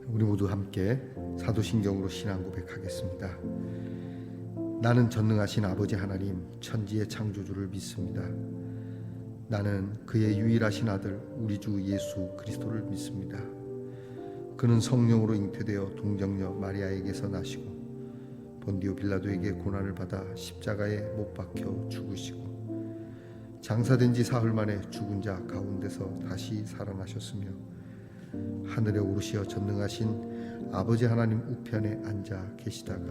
우리 모두 함께 사도신경으로 신앙 고백하겠습니다. 나는 전능하신 아버지 하나님 천지의 창조주를 믿습니다. 나는 그의 유일하신 아들 우리 주 예수 그리스도를 믿습니다. 그는 성령으로 잉태되어 동정녀 마리아에게서 나시고 본디오 빌라도에게 고난을 받아 십자가에 못 박혀 죽으시고 장사된 지 사흘 만에 죽은 자 가운데서 다시 살아나셨으며 하늘에 오르시어 전능하신 아버지 하나님 우편에 앉아 계시다가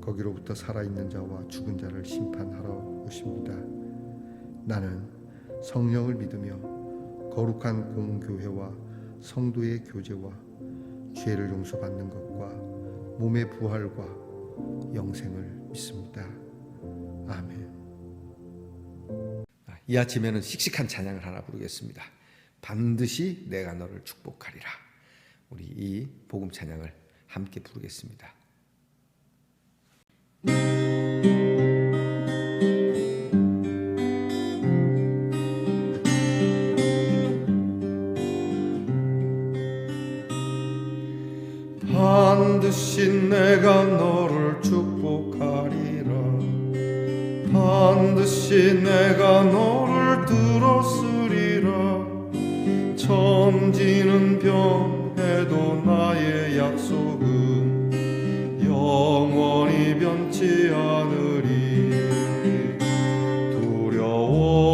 거기로부터 살아있는 자와 죽은 자를 심판하러 오십니다. 나는 성령을 믿으며 거룩한 공교회와 성도의 교제와 죄를 용서받는 것과 몸의 부활과 영생을 믿습니다. 아멘. 이 아침에는 씩씩한 찬양을 하나 부르겠습니다. 반드시 내가 너를 축복하리라. 우리 이 복음 찬양을 함께 부르겠습니다. 반드시 내가 너를 축복하리라. 반드시 내가 너를 들었으리라. 천지는 변해도 나의 약속은 영원히 변치 않으리. 두려워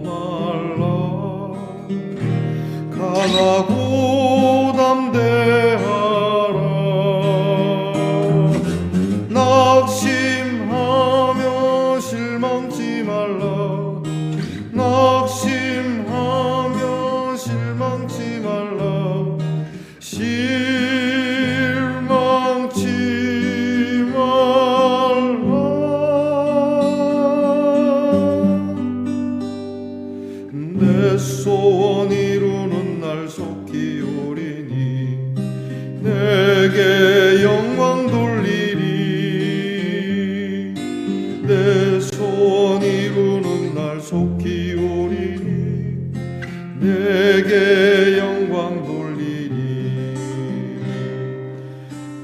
말라. 강하고 담대하라. 낙심하며 실망치 말라. 낙심하며 실망치 말라. 실망치 말라. 내 소원 이루는 날 속히 오리니 내게 영광 돌리리. 내 소원 이루는 날 속히 오리니 내게 영광 돌리리.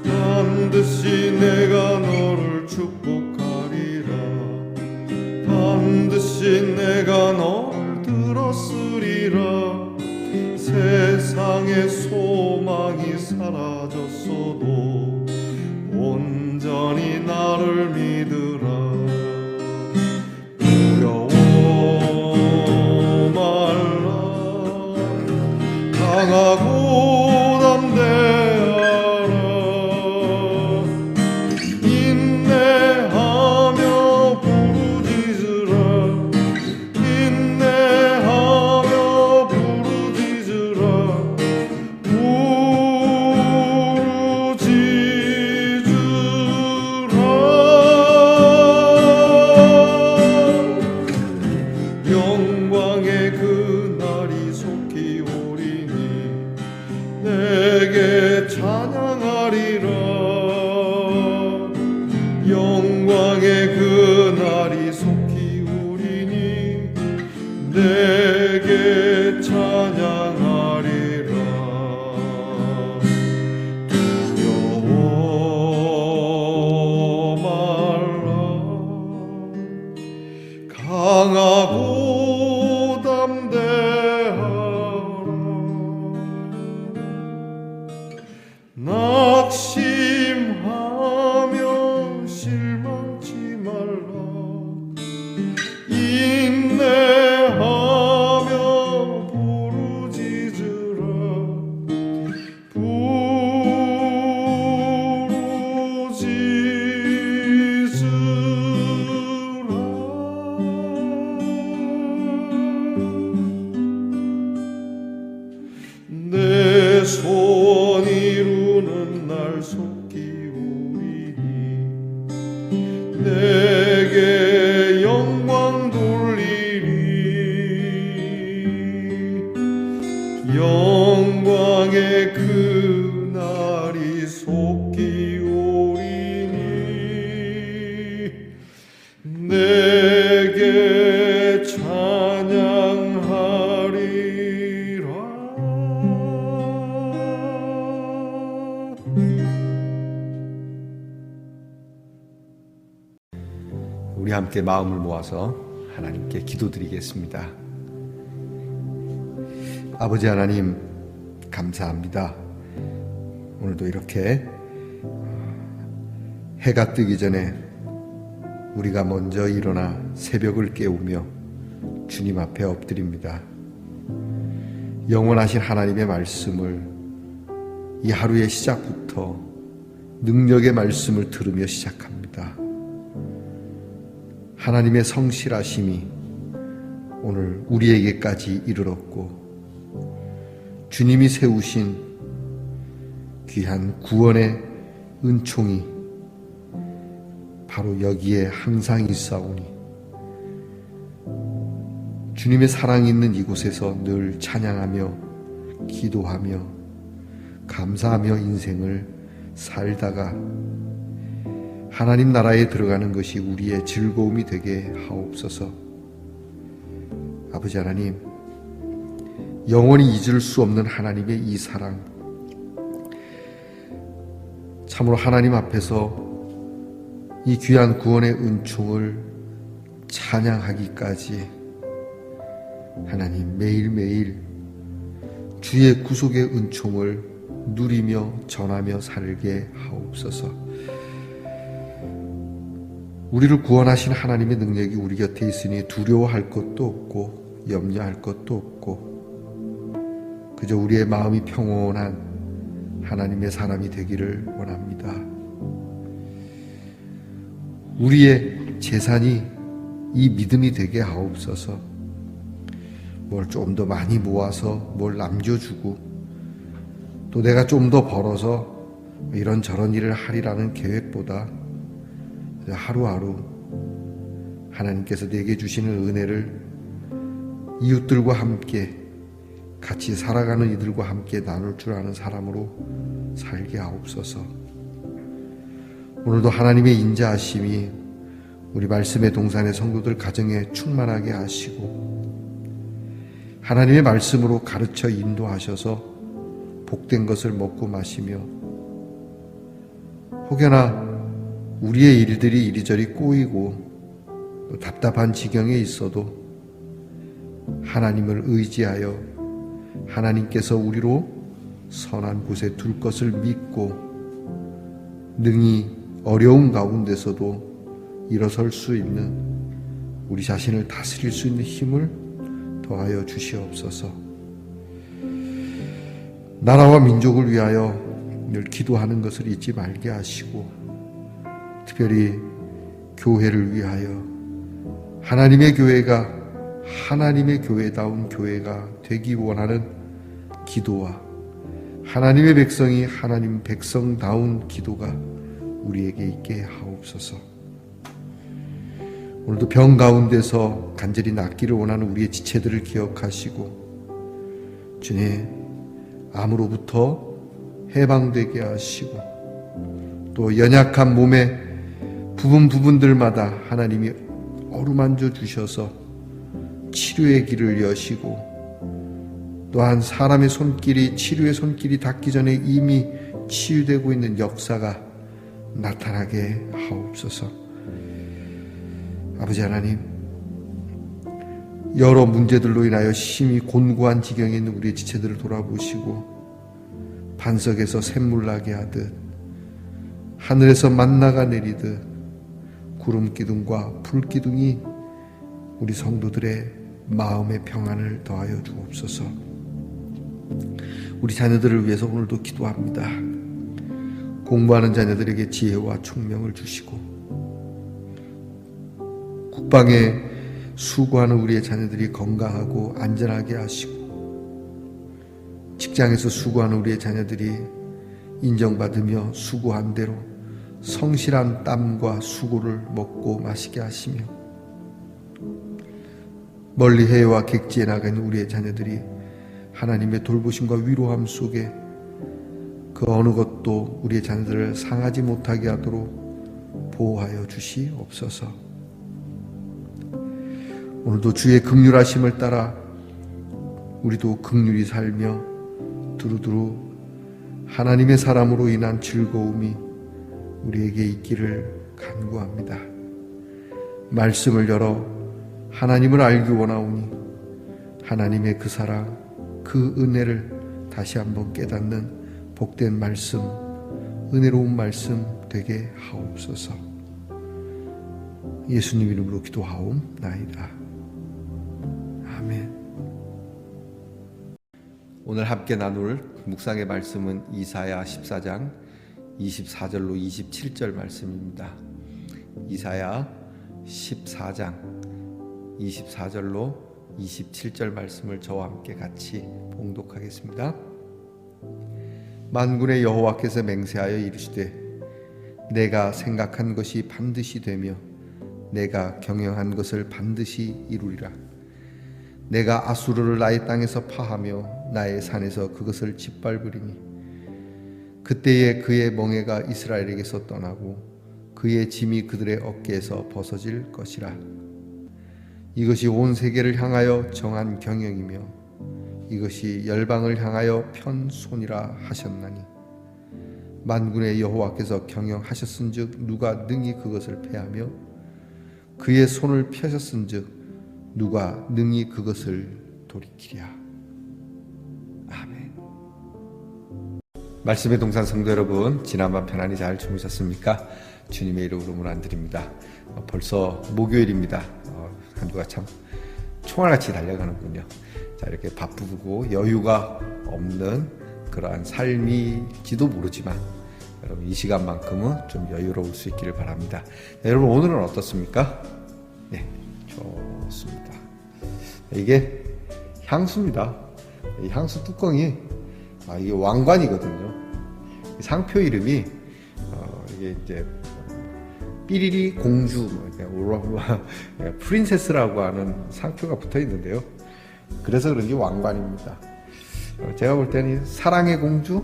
반드시 내가 너를 축복하리라. 반드시 내가 너를 들었으리라. 세상의 소망이 사라졌어도 온전히 나를 믿으라. 두려워 말라. 강하고 담대하라. 인내하며 부르짖으라. 인내하며 부르짖으라. 영광의 그날이 속히 오리니 내게 찬양하리라. 영광의 그날이 속히 오리니 내게 찬양하리라. 두려워 말라. 강하고 담대하라. 낙심하며 실망치 말라. 인내하며 부르짖으라. 내 소원 이루는 날 속히 오리니 내게 영광 돌리리. 영광의 그날이 속히 오리니 내게 찬양하리라. 함께 마음을 모아서 하나님께 기도드리겠습니다. 아버지 하나님, 감사합니다. 오늘도 이렇게 해가 뜨기 전에 우리가 먼저 일어나 새벽을 깨우며 주님 앞에 엎드립니다. 영원하신 하나님의 말씀을 이 하루의 시작부터 능력의 말씀을 들으며 시작합니다. 하나님의 성실하심이 오늘 우리에게까지 이르렀고 주님이 세우신 귀한 구원의 은총이 바로 여기에 항상 있사오니 주님의 사랑이 있는 이곳에서 늘 찬양하며 기도하며 감사하며 인생을 살다가 하나님 나라에 들어가는 것이 우리의 즐거움이 되게 하옵소서. 아버지 하나님, 영원히 잊을 수 없는 하나님의 이 사랑, 참으로 하나님 앞에서 이 귀한 구원의 은총을 찬양하기까지 하나님 매일매일 주의 구속의 은총을 누리며 전하며 살게 하옵소서. 우리를 구원하신 하나님의 능력이 우리 곁에 있으니 두려워할 것도 없고 염려할 것도 없고 그저 우리의 마음이 평온한 하나님의 사람이 되기를 원합니다. 우리의 재산이 이 믿음이 되게 하옵소서. 뭘 좀 더 많이 모아서 뭘 남겨주고 또 내가 좀 더 벌어서 이런저런 일을 하리라는 계획보다 하루하루 하나님께서 내게 주시는 은혜를 이웃들과 함께 같이 살아가는 이들과 함께 나눌 줄 아는 사람으로 살게 하옵소서. 오늘도 하나님의 인자하심이 우리 말씀의 동산의 성도들 가정에 충만하게 하시고 하나님의 말씀으로 가르쳐 인도하셔서 복된 것을 먹고 마시며 혹여나 우리의 일들이 이리저리 꼬이고 또 답답한 지경에 있어도 하나님을 의지하여 하나님께서 우리로 선한 곳에 둘 것을 믿고 능히 어려운 가운데서도 일어설 수 있는 우리 자신을 다스릴 수 있는 힘을 더하여 주시옵소서. 나라와 민족을 위하여 늘 기도하는 것을 잊지 말게 하시고 특별히 교회를 위하여 하나님의 교회가 하나님의 교회다운 교회가 되기 원하는 기도와 하나님의 백성이 하나님 백성다운 기도가 우리에게 있게 하옵소서. 오늘도 병 가운데서 간절히 낫기를 원하는 우리의 지체들을 기억하시고 주님 암으로부터 해방되게 하시고 또 연약한 몸의 부분들마다 하나님이 어루만져 주셔서 치료의 길을 여시고 또한 사람의 손길이 치료의 손길이 닿기 전에 이미 치유되고 있는 역사가 나타나게 하옵소서. 아버지 하나님, 여러 문제들로 인하여 심히 곤고한 지경에 있는 우리의 지체들을 돌아보시고 반석에서 샘물 나게 하듯 하늘에서 만나가 내리듯 구름 기둥과 불 기둥이 우리 성도들의 마음의 평안을 더하여 주옵소서. 우리 자녀들을 위해서 오늘도 기도합니다. 공부하는 자녀들에게 지혜와 총명을 주시고 국방에 수고하는 우리의 자녀들이 건강하고 안전하게 하시고 직장에서 수고하는 우리의 자녀들이 인정받으며 수고한 대로 성실한 땀과 수고를 먹고 마시게 하시며 멀리 해외와 객지에 나가는 우리의 자녀들이 하나님의 돌보심과 위로함 속에 그 어느 것도 우리의 자녀들을 상하지 못하게 하도록 보호하여 주시옵소서. 오늘도 주의 긍휼하심을 따라 우리도 긍휼히 살며 두루두루 하나님의 사람으로 인한 즐거움이 우리에게 있기를 간구합니다. 말씀을 열어 하나님을 알기 원하오니 하나님의 그 사랑, 그 은혜를 다시 한번 깨닫는 복된 말씀, 은혜로운 말씀 되게 하옵소서. 예수님 이름으로 기도하옵나이다. 아멘. 오늘 함께 나눌 묵상의 말씀은 이사야 14장 24절로 27절 말씀입니다. 이사야 14장 24절로 27절 말씀을 저와 함께 같이 봉독하겠습니다. 만군의 여호와께서 맹세하여 이르시되 내가 생각한 것이 반드시 되며 내가 경영한 것을 반드시 이루리라. 내가 아수르를 나의 땅에서 파하며 나의 산에서 그것을 짓밟으리니 그때에 그의 멍에가 이스라엘에게서 떠나고 그의 짐이 그들의 어깨에서 벗어질 것이라. 이것이 온 세계를 향하여 정한 경영이며 이것이 열방을 향하여 편 손이라 하셨나니 만군의 여호와께서 경영하셨은즉 누가 능히 그것을 패하며 그의 손을 펴셨은즉 누가 능히 그것을 돌이키랴. 아멘. 말씀의 동산 성도 여러분, 지난밤 편안히 잘 주무셨습니까? 주님의 이름으로 문안드립니다. 벌써 목요일입니다. 한 주가 참 총알같이 달려가는군요. 자, 이렇게 바쁘고 여유가 없는 그러한 삶일지도 모르지만 여러분 이 시간만큼은 좀 여유로울 수 있기를 바랍니다. 자, 여러분 오늘은 어떻습니까? 네, 좋습니다. 이게 향수입니다. 이 향수 뚜껑이 이게 왕관이거든요. 상표 이름이 이게 이제 삐리리 공주, 프린세스라고 하는 상표가 붙어 있는데요. 그래서 그런지 왕관입니다. 제가 볼 때는 사랑의 공주,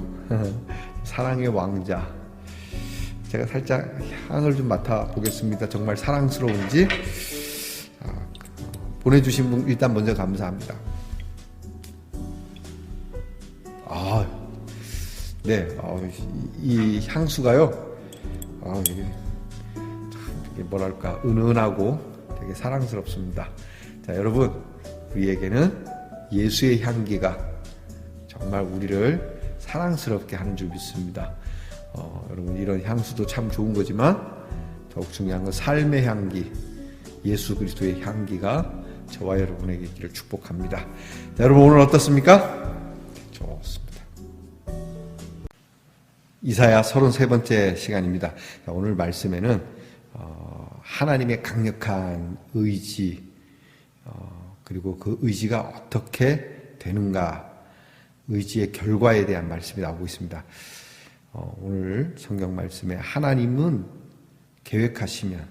사랑의 왕자. 제가 살짝 향을 좀 맡아보겠습니다. 정말 사랑스러운지. 보내주신 분 일단 먼저 감사합니다. 네, 이 향수가요. 이게 뭐랄까 은은하고 되게 사랑스럽습니다. 자, 여러분 우리에게는 예수의 향기가 정말 우리를 사랑스럽게 하는 줄 믿습니다. 여러분 이런 향수도 참 좋은 거지만 더욱 중요한 건 삶의 향기, 예수 그리스도의 향기가 저와 여러분에게 있기를 축복합니다. 자, 여러분 오늘 어떻습니까? 좋습니다. 이사야 33번째 시간입니다. 자, 오늘 말씀에는 하나님의 강력한 의지, 그리고 그 의지가 어떻게 되는가, 의지의 결과에 대한 말씀이 나오고 있습니다. 오늘 성경 말씀에 하나님은 계획하시면,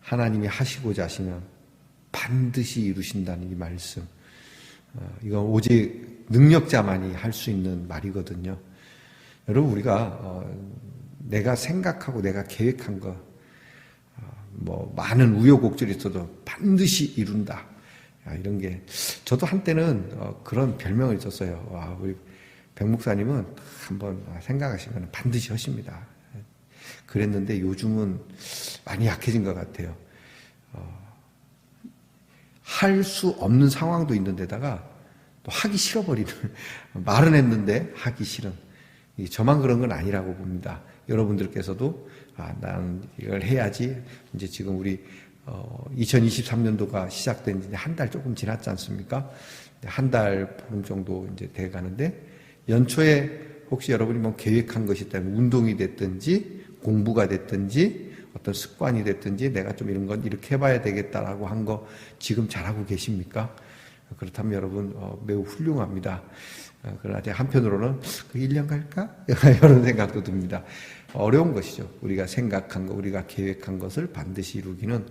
하나님이 하시고자 하시면 반드시 이루신다는 이 말씀, 이건 오직 능력자만이 할 수 있는 말이거든요. 여러분 우리가 내가 생각하고 내가 계획한 거 많은 우여곡절이 있어도 반드시 이룬다. 이런 게 저도 한때는 그런 별명을 있었어요. 우리 백 목사님은 한번 생각하시면 반드시 하십니다. 그랬는데 요즘은 많이 약해진 것 같아요. 할 수 없는 상황도 있는데다가 또 하기 싫어버리는 말은 했는데 하기 싫은, 저만 그런 건 아니라고 봅니다. 여러분들께서도 나는 이걸 해야지. 이제 지금 우리 2023년도가 시작된 지 한 달 조금 지났지 않습니까? 한 달 보름 정도 이제 돼 가는데 연초에 혹시 여러분이 뭐 계획한 것이 있다면 운동이 됐든지 공부가 됐든지 어떤 습관이 됐든지 내가 좀 이런 건 이렇게 해봐야 되겠다라고 한 거 지금 잘하고 계십니까? 그렇다면 여러분 매우 훌륭합니다. 그러나 한편으로는 그 1년 갈까? 이런 생각도 듭니다. 어려운 것이죠. 우리가 생각한 거, 우리가 계획한 것을 반드시 이루기는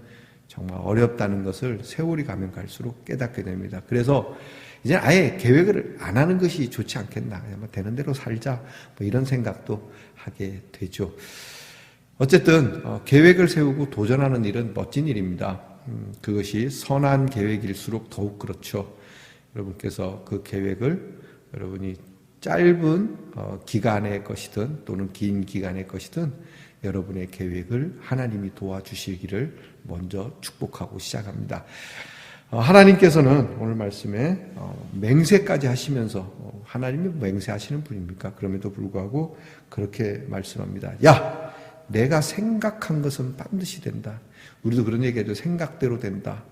정말 어렵다는 것을 세월이 가면 갈수록 깨닫게 됩니다. 그래서 이제 아예 계획을 안 하는 것이 좋지 않겠나. 그냥 되는 대로 살자. 이런 생각도 하게 되죠. 어쨌든 계획을 세우고 도전하는 일은 멋진 일입니다. 그것이 선한 계획일수록 더욱 그렇죠. 여러분께서 그 계획을 여러분이 짧은 기간의 것이든 또는 긴 기간의 것이든 여러분의 계획을 하나님이 도와주시기를 먼저 축복하고 시작합니다. 하나님께서는 오늘 말씀에 맹세까지 하시면서 하나님이 맹세하시는 분입니까? 그럼에도 불구하고 그렇게 말씀합니다. 야! 내가 생각한 것은 반드시 된다. 우리도 그런 얘기해도 생각대로 된다.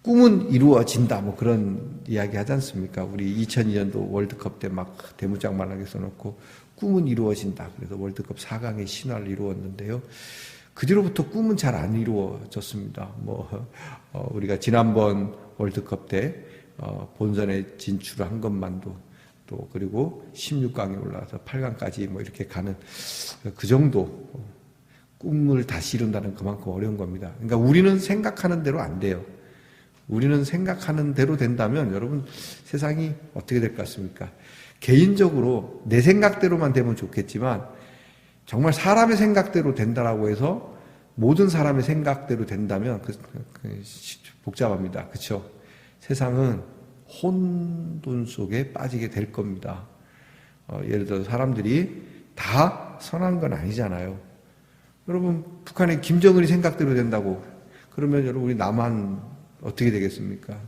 꿈은 이루어진다. 뭐 그런 이야기 하지 않습니까? 우리 2002년도 월드컵 때 막 대문짝만하게 써놓고 꿈은 이루어진다. 그래서 월드컵 4강의 신화를 이루었는데요. 그 뒤로부터 꿈은 잘 안 이루어졌습니다. 우리가 지난번 월드컵 때 본선에 진출한 것만도 또 그리고 16강에 올라와서 8강까지 뭐 이렇게 가는 그 정도 꿈을 다시 이룬다는 그만큼 어려운 겁니다. 그러니까 우리는 생각하는 대로 안 돼요. 우리는 생각하는 대로 된다면 여러분 세상이 어떻게 될 것 같습니까? 개인적으로 내 생각대로만 되면 좋겠지만 정말 사람의 생각대로 된다라고 해서 모든 사람의 생각대로 된다면 복잡합니다. 그렇죠? 세상은 혼돈 속에 빠지게 될 겁니다. 예를 들어 사람들이 다 선한 건 아니잖아요. 여러분 북한의 김정은이 생각대로 된다고 그러면 여러분 우리 남한 어떻게 되겠습니까?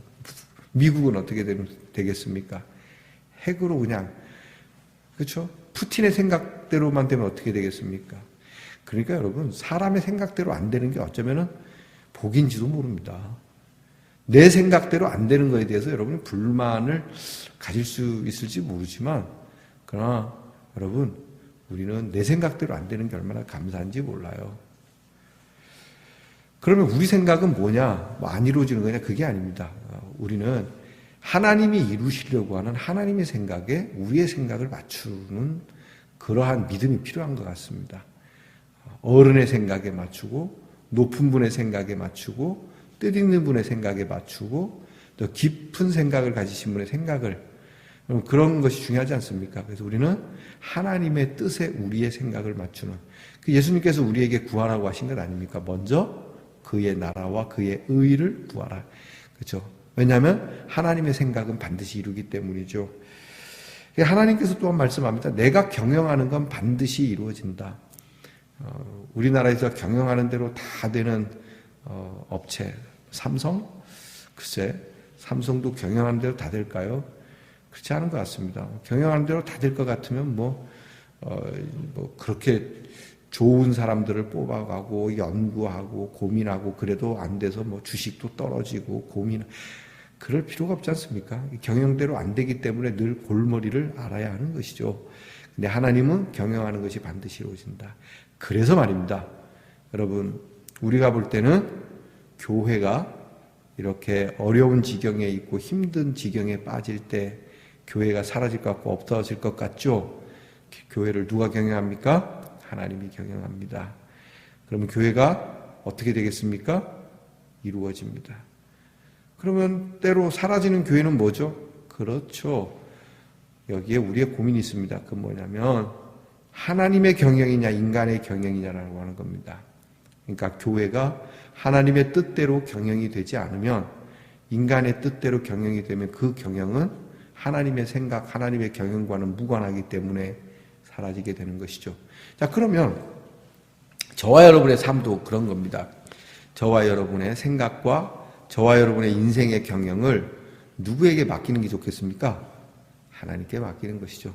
미국은 어떻게 되겠습니까? 핵으로 그냥 그렇죠? 푸틴의 생각대로만 되면 어떻게 되겠습니까? 그러니까 여러분 사람의 생각대로 안 되는 게 어쩌면은 복인지도 모릅니다. 내 생각대로 안 되는 거에 대해서 여러분이 불만을 가질 수 있을지 모르지만 그러나 여러분 우리는 내 생각대로 안 되는 게 얼마나 감사한지 몰라요. 그러면 우리 생각은 뭐냐? 안 이루어지는 거냐? 그게 아닙니다. 우리는 하나님이 이루시려고 하는 하나님의 생각에 우리의 생각을 맞추는 그러한 믿음이 필요한 것 같습니다. 어른의 생각에 맞추고 높은 분의 생각에 맞추고 뜻있는 분의 생각에 맞추고 또 깊은 생각을 가지신 분의 생각을 그런 것이 중요하지 않습니까? 그래서 우리는 하나님의 뜻에 우리의 생각을 맞추는 예수님께서 우리에게 구하라고 하신 것 아닙니까? 먼저 그의 나라와 그의 의를 구하라. 그렇죠? 왜냐하면 하나님의 생각은 반드시 이루기 때문이죠. 하나님께서 또한 말씀합니다. 내가 경영하는 건 반드시 이루어진다. 우리나라에서 경영하는 대로 다 되는 업체 삼성? 글쎄 삼성도 경영하는 대로 다 될까요? 그렇지 않은 것 같습니다. 경영하는 대로 다 될 것 같으면 그렇게 좋은 사람들을 뽑아가고 연구하고 고민하고 그래도 안 돼서 주식도 떨어지고 그럴 필요가 없지 않습니까? 경영대로 안 되기 때문에 늘 골머리를 알아야 하는 것이죠. 근데 하나님은 경영하는 것이 반드시 이루어진다. 그래서 말입니다. 여러분 우리가 볼 때는 교회가 이렇게 어려운 지경에 있고 힘든 지경에 빠질 때 교회가 사라질 것 같고 없어질 것 같죠? 교회를 누가 경영합니까? 하나님이 경영합니다. 그러면 교회가 어떻게 되겠습니까? 이루어집니다. 그러면 때로 사라지는 교회는 뭐죠? 그렇죠. 여기에 우리의 고민이 있습니다. 그 뭐냐면 하나님의 경영이냐 인간의 경영이냐라고 하는 겁니다. 그러니까 교회가 하나님의 뜻대로 경영이 되지 않으면 인간의 뜻대로 경영이 되면 그 경영은 하나님의 생각, 하나님의 경영과는 무관하기 때문에 사라지게 되는 것이죠. 자, 그러면 저와 여러분의 삶도 그런 겁니다. 저와 여러분의 생각과 저와 여러분의 인생의 경영을 누구에게 맡기는 게 좋겠습니까? 하나님께 맡기는 것이죠.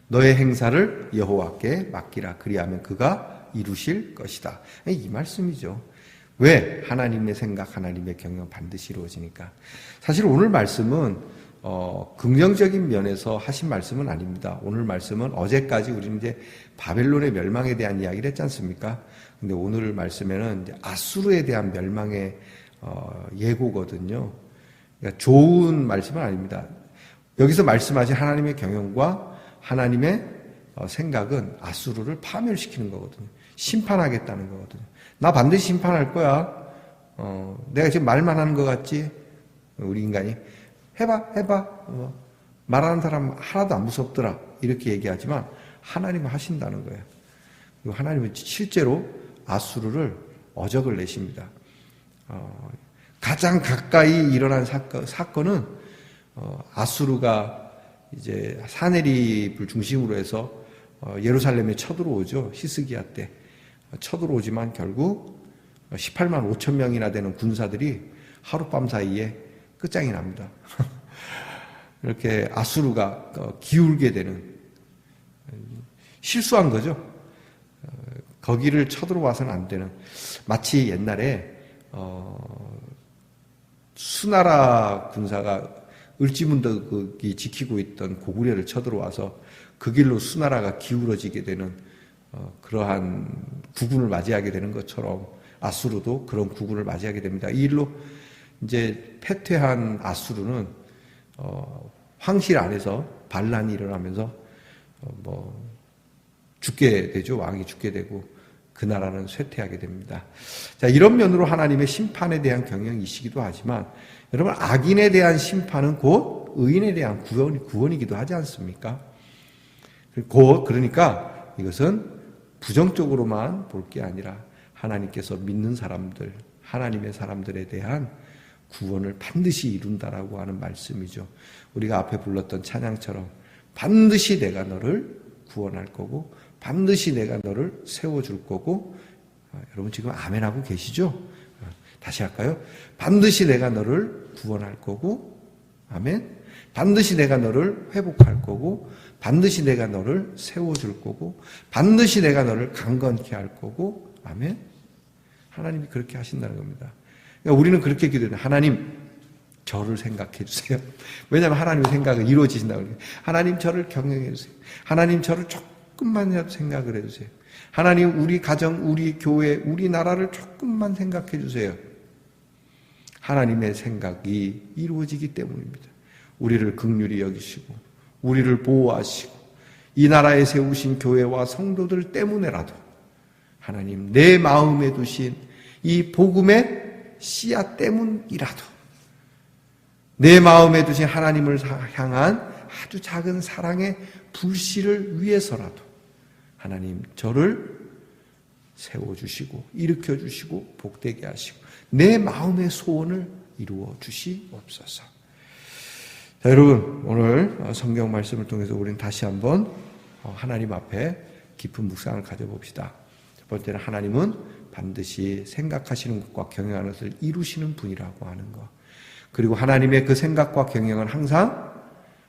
너의 행사를 여호와께 맡기라. 그리하면 그가 이루실 것이다. 이 말씀이죠. 왜? 하나님의 생각, 하나님의 경영 반드시 이루어지니까. 사실 오늘 말씀은 긍정적인 면에서 하신 말씀은 아닙니다. 오늘 말씀은 어제까지 우리는 이제 바벨론의 멸망에 대한 이야기를 했지 않습니까? 근데 오늘 말씀에는 이제 아수르에 대한 멸망의 예고거든요. 그러니까 좋은 말씀은 아닙니다. 여기서 말씀하신 하나님의 경영과 하나님의 생각은 아수르를 파멸시키는 거거든요. 심판하겠다는 거거든요. 나 반드시 심판할 거야. 내가 지금 말만 하는 것 같지? 우리 인간이 해봐. 말하는 사람 하나도 안 무섭더라. 이렇게 얘기하지만 하나님은 하신다는 거예요. 그리고 하나님은 실제로 아수르를 어적을 내십니다. 가장 가까이 일어난 사건은 아수르가 이제 사내립을 중심으로 해서 예루살렘에 쳐들어오죠. 히스기야 때 쳐들어오지만 결국 18만 5천 명이나 되는 군사들이 하룻밤 사이에 끝장이 납니다. 이렇게 아수르가 기울게 되는, 실수한 거죠. 거기를 쳐들어와서는 안 되는, 마치 옛날에 수나라 군사가 을지문덕이 지키고 있던 고구려를 쳐들어와서 그 길로 수나라가 기울어지게 되는 그러한 국군을 맞이하게 되는 것처럼 아수르도 그런 국군을 맞이하게 됩니다. 이 일로 이제 패퇴한 아수르는 황실 안에서 반란이 일어나면서 죽게 되죠. 왕이 죽게 되고 그 나라는 쇠퇴하게 됩니다. 자, 이런 면으로 하나님의 심판에 대한 경영이시기도 하지만 여러분, 악인에 대한 심판은 곧 의인에 대한 구원이기도 하지 않습니까? 그러니까 이것은 부정적으로만 볼 게 아니라 하나님께서 믿는 사람들, 하나님의 사람들에 대한 구원을 반드시 이룬다라고 하는 말씀이죠. 우리가 앞에 불렀던 찬양처럼 반드시 내가 너를 구원할 거고 반드시 내가 너를 세워줄 거고, 여러분 지금 아멘하고 계시죠? 다시 할까요? 반드시 내가 너를 구원할 거고, 아멘. 반드시 내가 너를 회복할 거고, 반드시 내가 너를 세워줄 거고, 반드시 내가 너를 강건케 할 거고, 아멘. 하나님이 그렇게 하신다는 겁니다. 그러니까 우리는 그렇게 기도해요. 하나님, 저를 생각해 주세요. 왜냐하면 하나님의 생각은 이루어지신다고 그래요. 하나님, 저를 경영해 주세요. 하나님, 저를 조금만이라도 생각을 해 주세요. 하나님, 우리 가정, 우리 교회, 우리 나라를 조금만 생각해 주세요. 하나님의 생각이 이루어지기 때문입니다. 우리를 긍휼히 여기시고 우리를 보호하시고 이 나라에 세우신 교회와 성도들 때문에라도 하나님, 내 마음에 두신 이 복음의 씨앗 때문이라도, 내 마음에 두신 하나님을 향한 아주 작은 사랑의 불씨를 위해서라도 하나님, 저를 세워주시고 일으켜주시고 복되게 하시고 내 마음의 소원을 이루어 주시옵소서. 자, 여러분, 오늘 성경 말씀을 통해서 우리는 다시 한번 하나님 앞에 깊은 묵상을 가져봅시다. 첫 번째는 하나님은 반드시 생각하시는 것과 경영하는 것을 이루시는 분이라고 하는 것. 그리고 하나님의 그 생각과 경영은 항상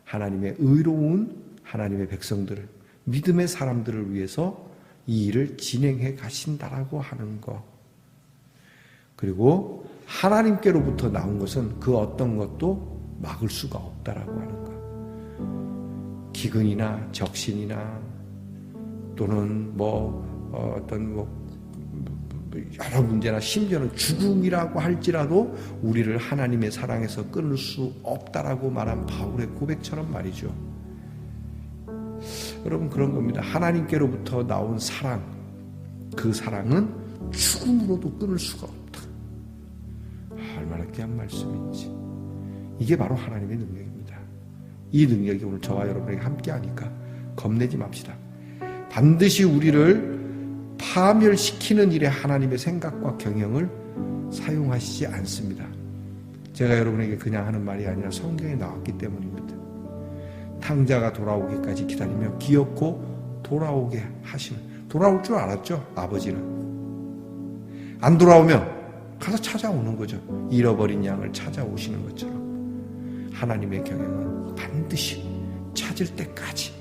하나님의 의로운 하나님의 백성들을, 믿음의 사람들을 위해서 이 일을 진행해 가신다라고 하는 것. 그리고 하나님께로부터 나온 것은 그 어떤 것도 막을 수가 없다라고 하는 것. 기근이나 적신이나 또는 여러 문제나 심지어는 죽음이라고 할지라도 우리를 하나님의 사랑에서 끊을 수 없다라고 말한 바울의 고백처럼 말이죠. 여러분, 그런 겁니다. 하나님께로부터 나온 사랑, 그 사랑은 죽음으로도 끊을 수가 없다. 얼마나 귀한 말씀인지. 이게 바로 하나님의 능력입니다. 이 능력이 오늘 저와 여러분에게 함께하니까 겁내지 맙시다. 반드시 우리를 파멸시키는 일에 하나님의 생각과 경영을 사용하시지 않습니다. 제가 여러분에게 그냥 하는 말이 아니라 성경에 나왔기 때문입니다. 탕자가 돌아오기까지 기다리며 기어코 돌아오게 하시는, 돌아올 줄 알았죠? 아버지는. 안 돌아오면 가서 찾아오는 거죠. 잃어버린 양을 찾아오시는 것처럼 하나님의 경영은 반드시 찾을 때까지,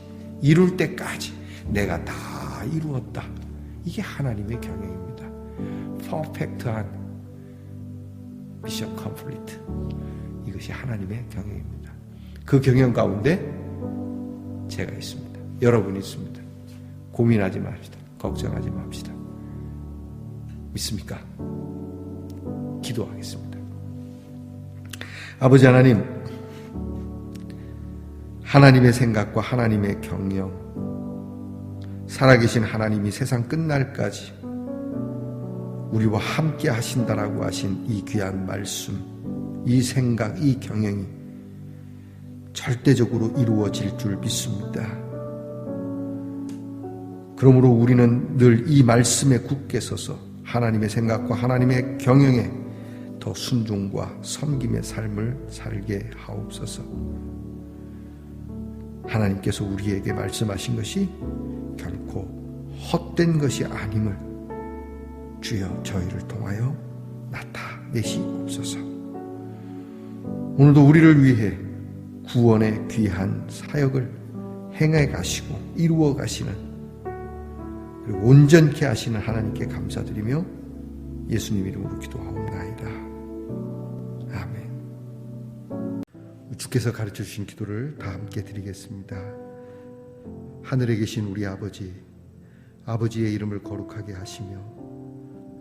이룰 때까지 내가 다 이루었다. 이게 하나님의 경영입니다. 퍼펙트한 미션 컴플리트. 이것이 하나님의 경영입니다. 그 경영 가운데 제가 있습니다. 여러분이 있습니다. 고민하지 맙시다. 걱정하지 맙시다. 믿습니까? 기도하겠습니다. 아버지 하나님, 하나님의 생각과 하나님의 경영, 살아계신 하나님이 세상 끝날까지 우리와 함께 하신다라고 하신 이 귀한 말씀, 이 생각, 이 경영이 절대적으로 이루어질 줄 믿습니다. 그러므로 우리는 늘 이 말씀에 굳게 서서 하나님의 생각과 하나님의 경영에 더 순종과 섬김의 삶을 살게 하옵소서. 하나님께서 우리에게 말씀하신 것이 결코 헛된 것이 아님을 주여 저희를 통하여 나타내시옵소서. 오늘도 우리를 위해 구원의 귀한 사역을 행해 가시고 이루어 가시는, 그리고 온전케 하시는 하나님께 감사드리며 예수님 이름으로 기도하옵나이다. 아멘. 주께서 가르쳐 주신 기도를 다 함께 드리겠습니다. 하늘에 계신 우리 아버지, 아버지의 이름을 거룩하게 하시며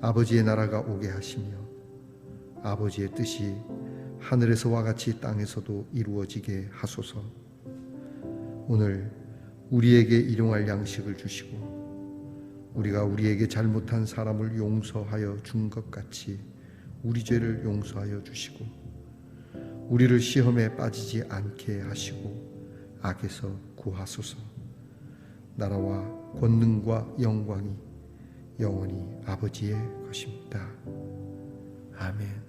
아버지의 나라가 오게 하시며 아버지의 뜻이 하늘에서와 같이 땅에서도 이루어지게 하소서. 오늘 우리에게 일용할 양식을 주시고 우리가 우리에게 잘못한 사람을 용서하여 준 것 같이 우리 죄를 용서하여 주시고 우리를 시험에 빠지지 않게 하시고 악에서 구하소서. 나라와 권능과 영광이 영원히 아버지의 것입니다. 아멘.